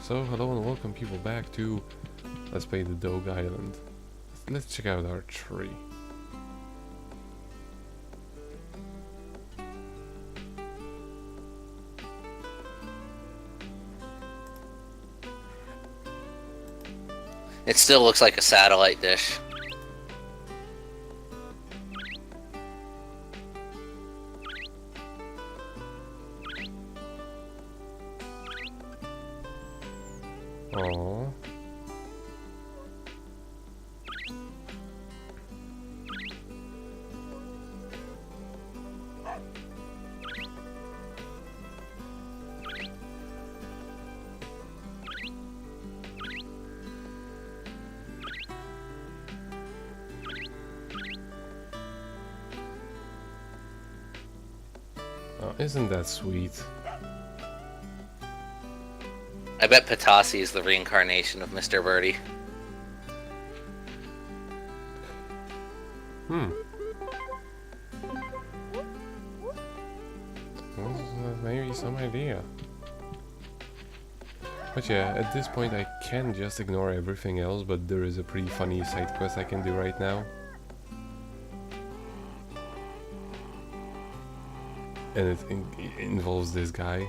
So hello and welcome people back to Let's Play the DOGE Island. Let's check out our tree. It still looks like a satellite dish. Aww. Oh, isn't that sweet? I bet Patasi is the reincarnation of Mr. Birdie. Well, maybe some idea. But yeah, at this point I can just ignore everything else, but there is a pretty funny side quest I can do right now. And it involves this guy.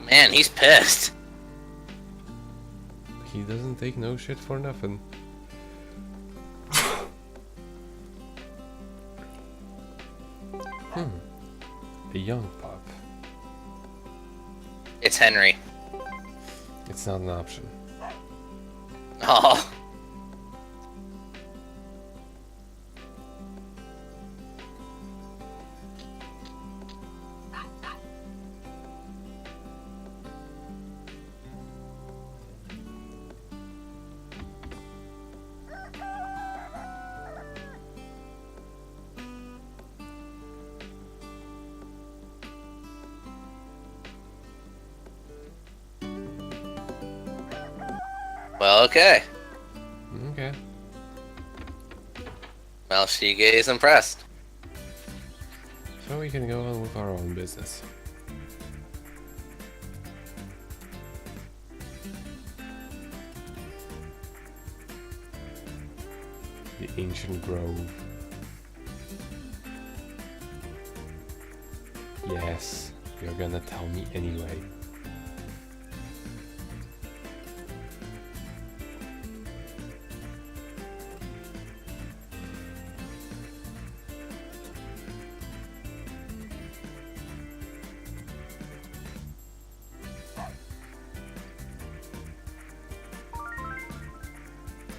Man, he's pissed. He doesn't take no shit for nothing. A young pup. It's Henry. It's not an option. Oh. Well, okay. Okay. Well, Shige is impressed. So we can go on with our own business. The ancient grove. Yes, you're gonna tell me anyway.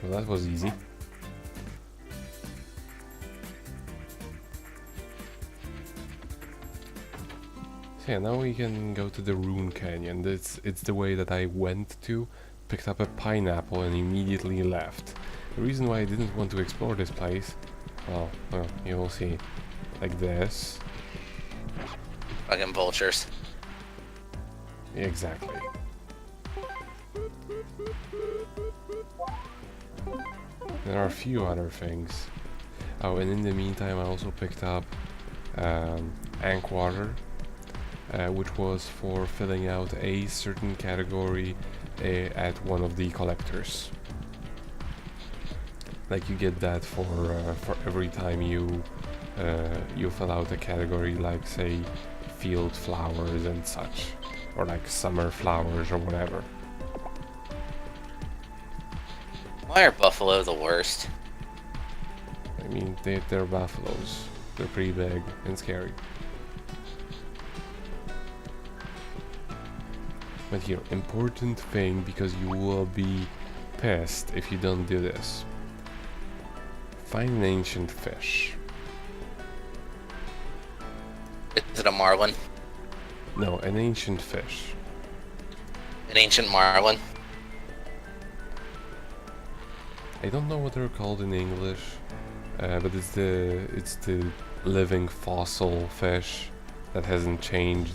Well, that was easy. So yeah, now we can go to the Rune Canyon. It's the way that I went to, picked up a pineapple and immediately left. The reason why I didn't want to explore this place, well, you will see. Like this. Fucking vultures. Exactly. There are a few other things. Oh, and in the meantime I also picked up Ank Water, which was for filling out a certain category at one of the collectors. Like you get that for every time you fill out a category, like say field flowers and such, or like summer flowers or whatever. Why are buffalo the worst? I mean, they're buffaloes. They're pretty big and scary. But here, important thing, because you will be pissed if you don't do this. Find an ancient fish. Is it a marlin? No, an ancient fish. An ancient marlin? I don't know what they're called in English, but it's the living fossil fish that hasn't changed.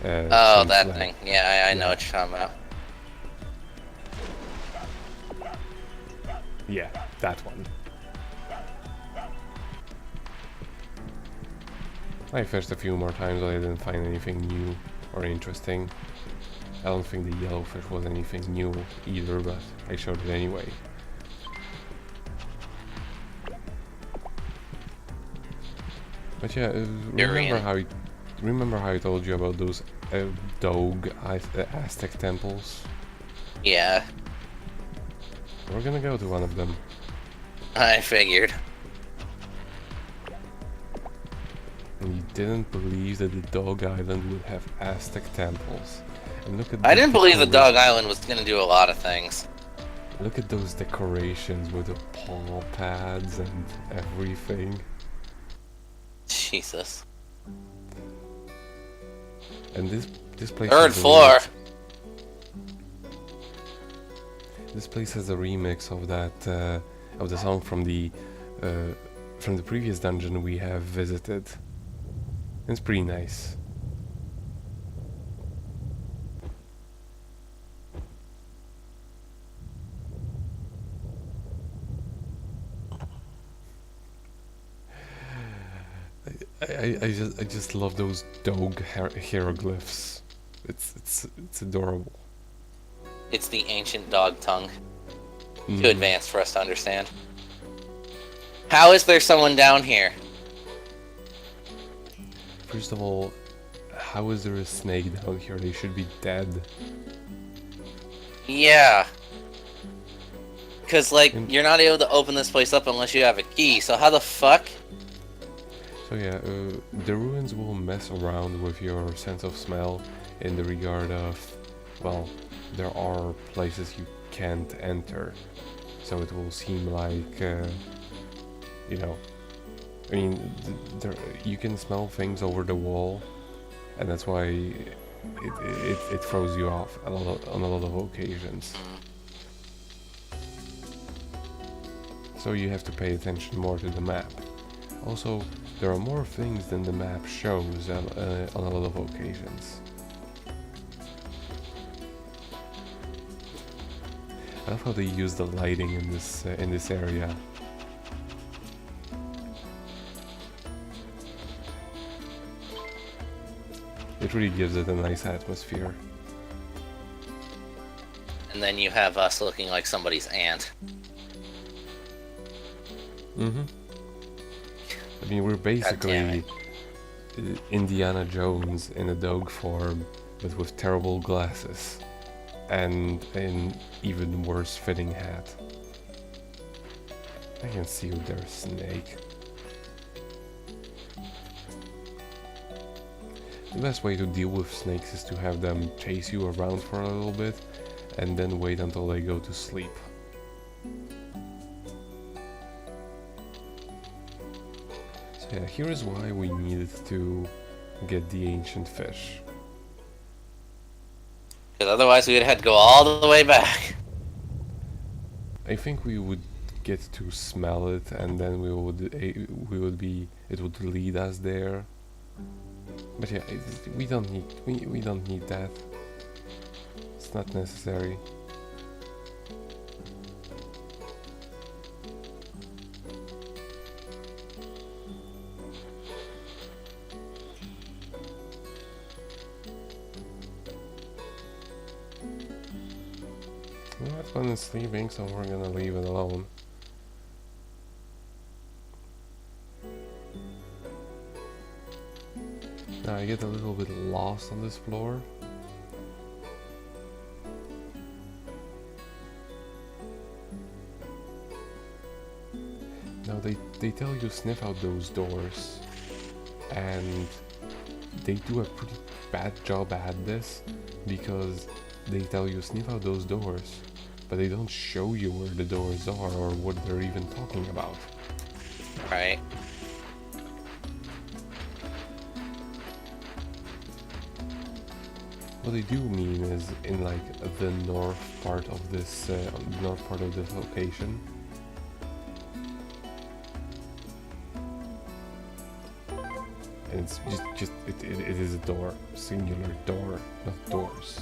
Oh, that thing. Yeah, I know what you're talking about. Yeah, that one. I fished a few more times, but I didn't find anything new or interesting. I don't think the yellowfish was anything new either, but I showed it anyway. But yeah, remember how I told you about those DOGE Aztec temples? Yeah, We're gonna go to one of them. I figured. And you didn't believe that the DOGE Island would have Aztec temples. And look at I didn't believe the DOGE Island was gonna do a lot of things. Look at those decorations with the paw pads and everything. Jesus. And this place. Third floor. This place has a remix of that of the song from the previous dungeon we have visited. It's pretty nice. I just love those DOGE hieroglyphs. It's adorable. It's the ancient dog tongue. Too advanced for us to understand. How is there someone down here? First of all, how is there a snake down here? They should be dead. Yeah. Because, like, you're not able to open this place up unless you have a key, so how the fuck? So yeah, the ruins will mess around with your sense of smell in the regard of, well, there are places you can't enter. So it will seem like, you know, I mean, you can smell things over the wall, and that's why it throws you off on a lot of occasions. So you have to pay attention more to the map. Also, there are more things than the map shows on a lot of occasions. I love how they use the lighting in this area. It really gives it a nice atmosphere. And then you have us looking like somebody's aunt. I mean, we're basically Indiana Jones in a dog form, but with terrible glasses and an even worse fitting hat. I can see with their snake. The best way to deal with snakes is to have them chase you around for a little bit and then wait until they go to sleep. So yeah, here is why we needed to get the ancient fish. Because otherwise we would have had to go all the way back. I think we would get to smell it, and then it would lead us there. But yeah, we don't need that. It's not necessary. That one is sleeping, so we're gonna leave it alone. Now I get a little bit lost on this floor. Now they tell you sniff out those doors, and they do a pretty bad job at this because they tell you sniff out those doors, but they don't show you where the doors are or what they're even talking about. Right. What they do mean is in like the north part of this location. And it's it is a door, singular door, not doors.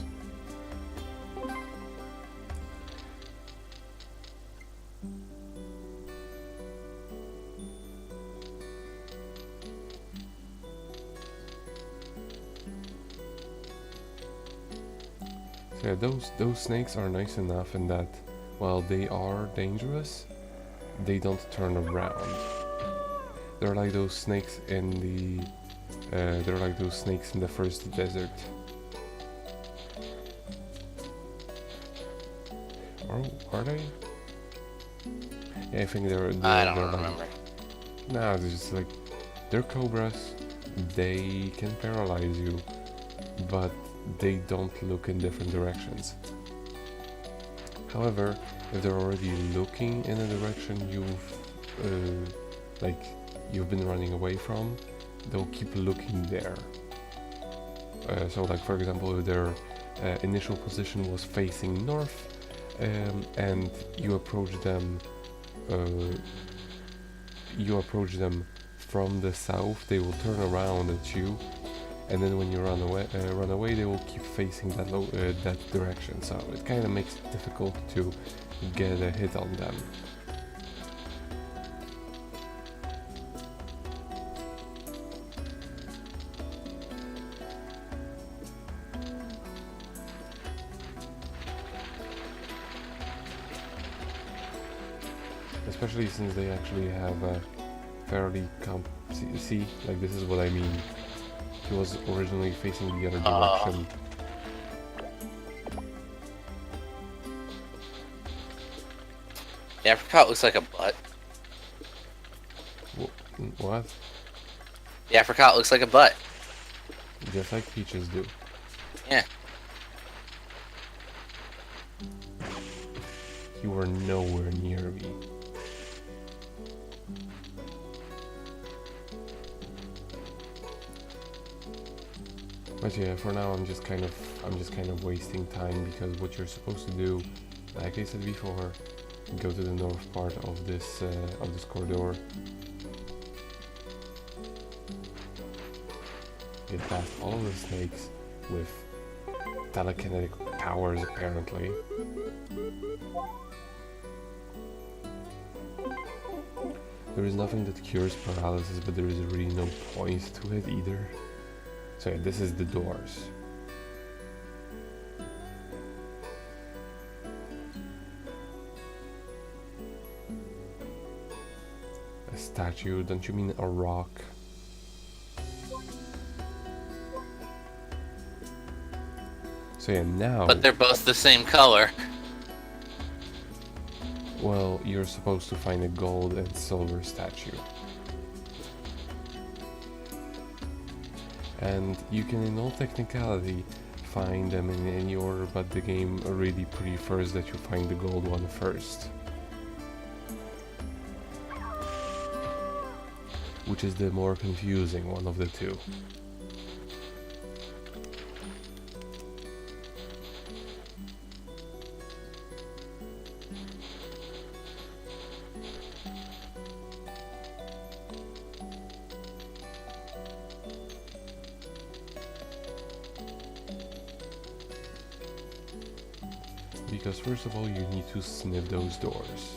So yeah, those snakes are nice enough in that while they are dangerous, they don't turn around. They're like those snakes in the first desert. Or are they? Yeah, I think I don't they're remember. like, nah, they're just like, they're cobras. They can paralyze you, but they don't look in different directions. However, if they're already looking in a direction you've been running away from, they'll keep looking there. So like for example, if their initial position was facing north, and you approach them from the south, they will turn around at you, and then when you run away, they will keep facing that direction. So it kind of makes it difficult to get a hit on them. Especially since they actually have a fairly see, like this is what I mean. He was originally facing the other direction. The apricot looks like a butt. What? The apricot looks like a butt. Just like peaches do. Yeah. You were nowhere near me. But yeah, for now I'm just kind of wasting time, because what you're supposed to do, like I said before, go to the north part of this corridor, get past all of the snakes with telekinetic powers apparently. There is nothing that cures paralysis, but there is really no point to it either. So yeah, this is the doors. A statue? Don't you mean a rock? So yeah, now... But they're both the same color. Well, you're supposed to find a gold and silver statue. And you can, in all technicality, find them in any order, but the game really prefers that you find the gold one first. Which is the more confusing one of the two. Because first of all you need to sniff those doors.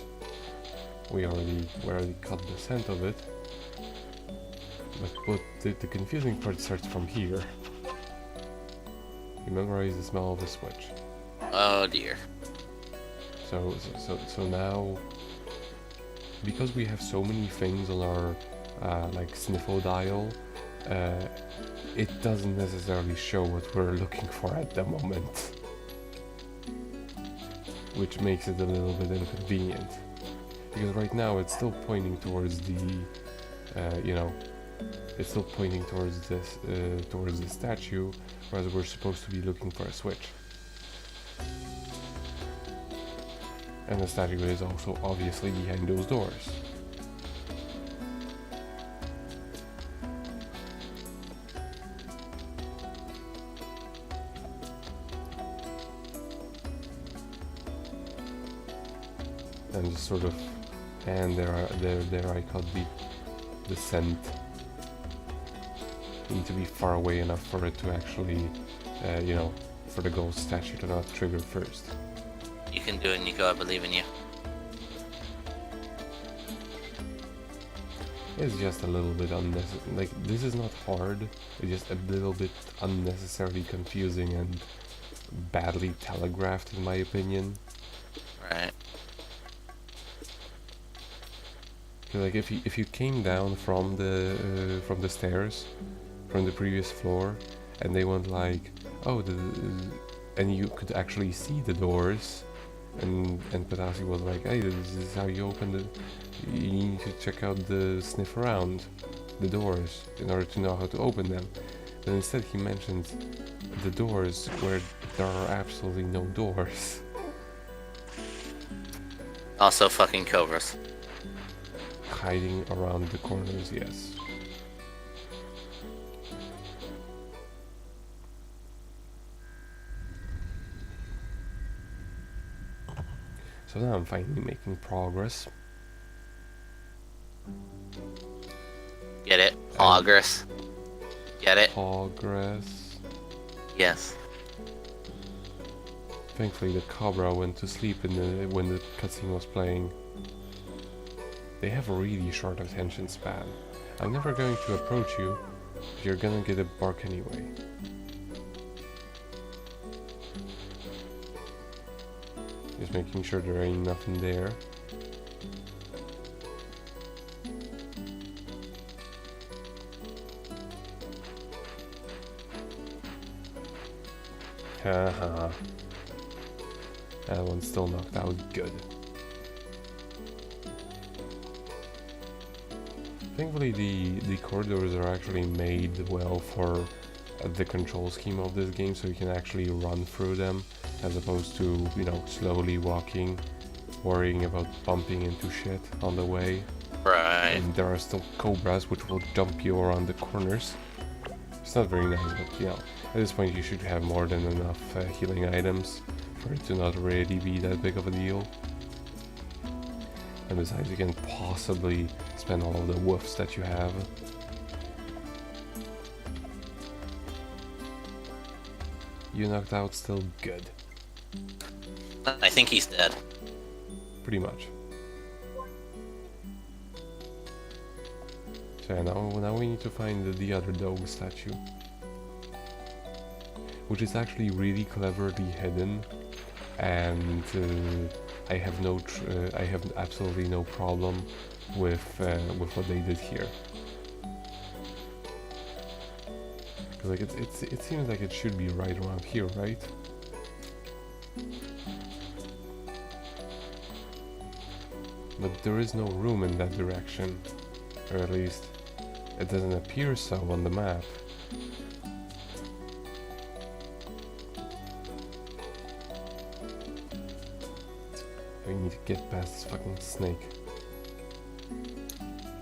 We already cut the scent of it. But the confusing part starts from here. You memorize the smell of the switch. Oh dear. So now, because we have so many things on our like sniffle dial, it doesn't necessarily show what we're looking for at the moment. Which makes it a little bit inconvenient, because right now it's still pointing towards the, it's still pointing towards this, towards the statue, whereas we're supposed to be looking for a switch. And the statue is also obviously behind those doors. And just sort of, and there I got the scent. You need to be far away enough for it to actually, for the gold statue to not trigger first. You can do it, Nico. I believe in you. It's just a little bit unnecessary. Like, this is not hard. It's just a little bit unnecessarily confusing and badly telegraphed, in my opinion. Right. Like if you came down from the stairs from the previous floor, and they went like, oh, and you could actually see the doors, and Patasi was like, hey, this is how you open the. You need to check out the sniff around the doors in order to know how to open them. But instead he mentioned the doors where there are absolutely no doors. Also fucking cobras. Hiding around the corners, yes. So now I'm finally making progress. Get it? Progress. Get it? Progress. Yes. Thankfully the Cobra went to sleep when the cutscene was playing. They have a really short attention span. I'm never going to approach you, but you're gonna get a bark anyway. Just making sure there ain't nothing there. Haha. That one's still knocked out good. Thankfully the corridors are actually made well for the control scheme of this game, so you can actually run through them as opposed to, you know, slowly walking, worrying about bumping into shit on the way. Right. And there are still cobras which will jump you around the corners. It's not very nice, but you know, at this point you should have more than enough healing items for it to not really be that big of a deal. And besides, you can possibly spend all of the woofs that you have. You knocked out still good. I think he's dead. Pretty much. So yeah, now we need to find the other dog statue. Which is actually really cleverly hidden. And I have absolutely no problem with what they did here. Like it seems like it should be right around here, right? But there is no room in that direction, or at least it doesn't appear so on the map. We need to get past this fucking snake.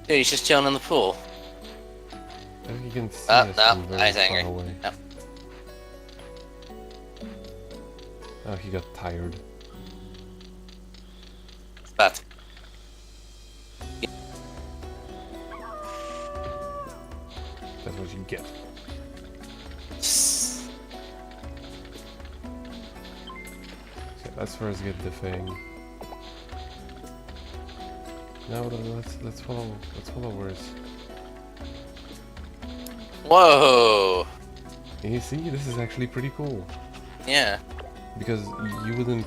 Dude, he's just chilling in the pool. I think you can see Oh, us no, from very he's far angry. away. Yep. Oh, he got tired. But That's what you get. So let's first get the thing. No, let's follow words. whoa. You see, this is actually pretty cool. Yeah. Because you wouldn't.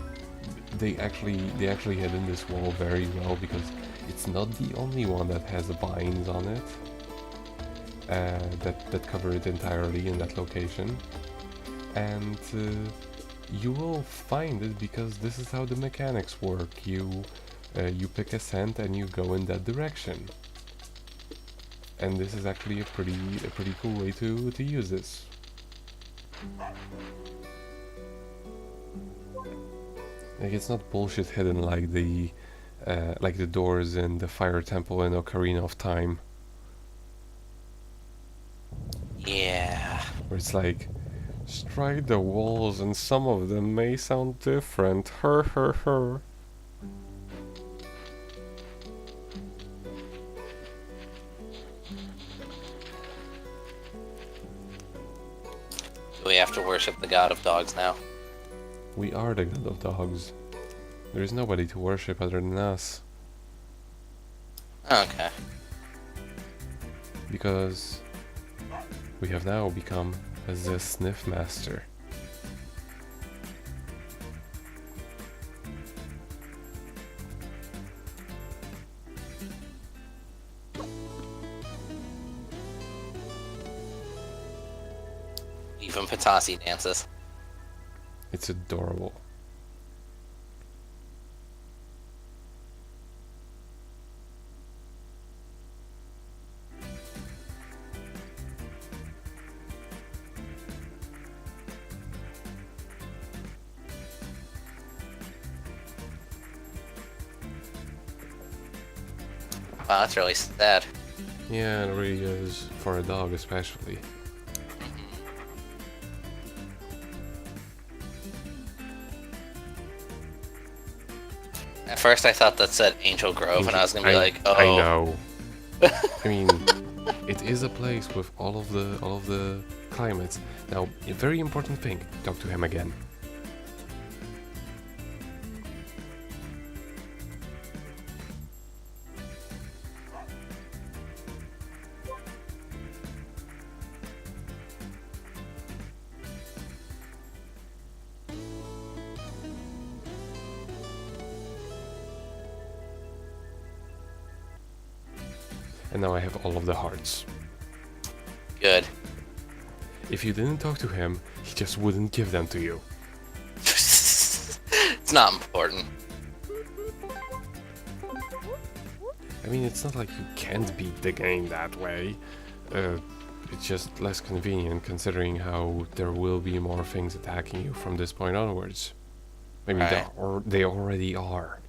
They actually hidden this wall very well, because it's not the only one that has vines on it. That cover it entirely in that location, and you will find it because this is how the mechanics work. You pick a scent and you go in that direction, and this is actually a pretty cool way to use this. Like, it's not bullshit hidden like the doors in the Fire Temple in Ocarina of Time. Yeah. Where it's like, strike the walls and some of them may sound different. Her. Do we have to worship the god of dogs now? We are the god of dogs. There is nobody to worship other than us. Okay. Because we have now become the Sniff Master. Even Patasi dances. It's adorable. Wow, that's really sad. Yeah, it really is, for a dog especially. At first I thought that said Angel Grove, and I was gonna be like, oh. I know. I mean, it is a place with all of the climates. Now, a very important thing, talk to him again. And now I have all of the hearts. Good. If you didn't talk to him, he just wouldn't give them to you. It's not important. I mean, it's not like you can't beat the game that way. It's just less convenient considering how there will be more things attacking you from this point onwards. Maybe Right. they already are.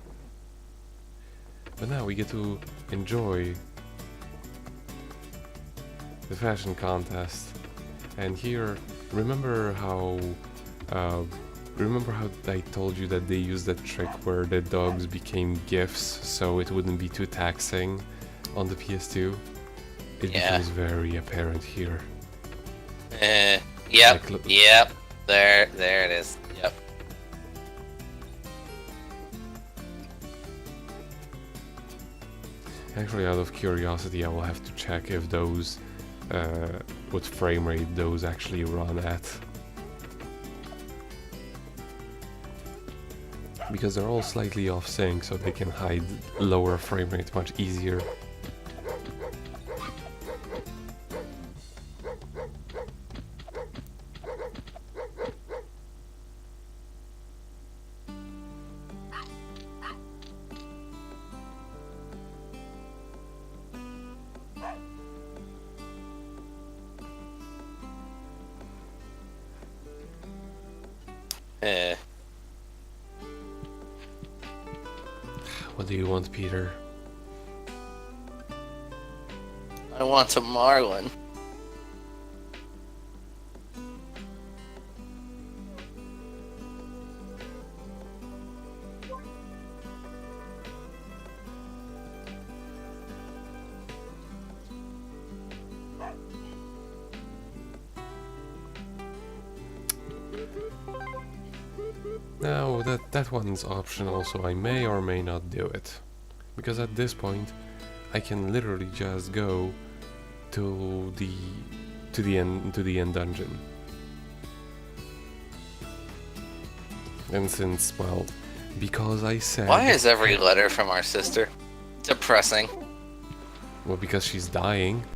But now we get to enjoy the fashion contest. And here, remember how I told you that they used that trick where the dogs became gifts so it wouldn't be too taxing on the PS2? It becomes very apparent here. Yep. Like, Yep. There it is. Yep. Actually, out of curiosity, I will have to check if those, what frame rate those actually run at. Because they're all slightly off sync, so they can hide lower frame rate much easier. Eh. What do you want, Peter? I want a Marlin. Now, that one's optional, so I may or may not do it. Because at this point, I can literally just go to the end dungeon. And since, well, because I said... Why is every letter from our sister depressing? Well, because she's dying.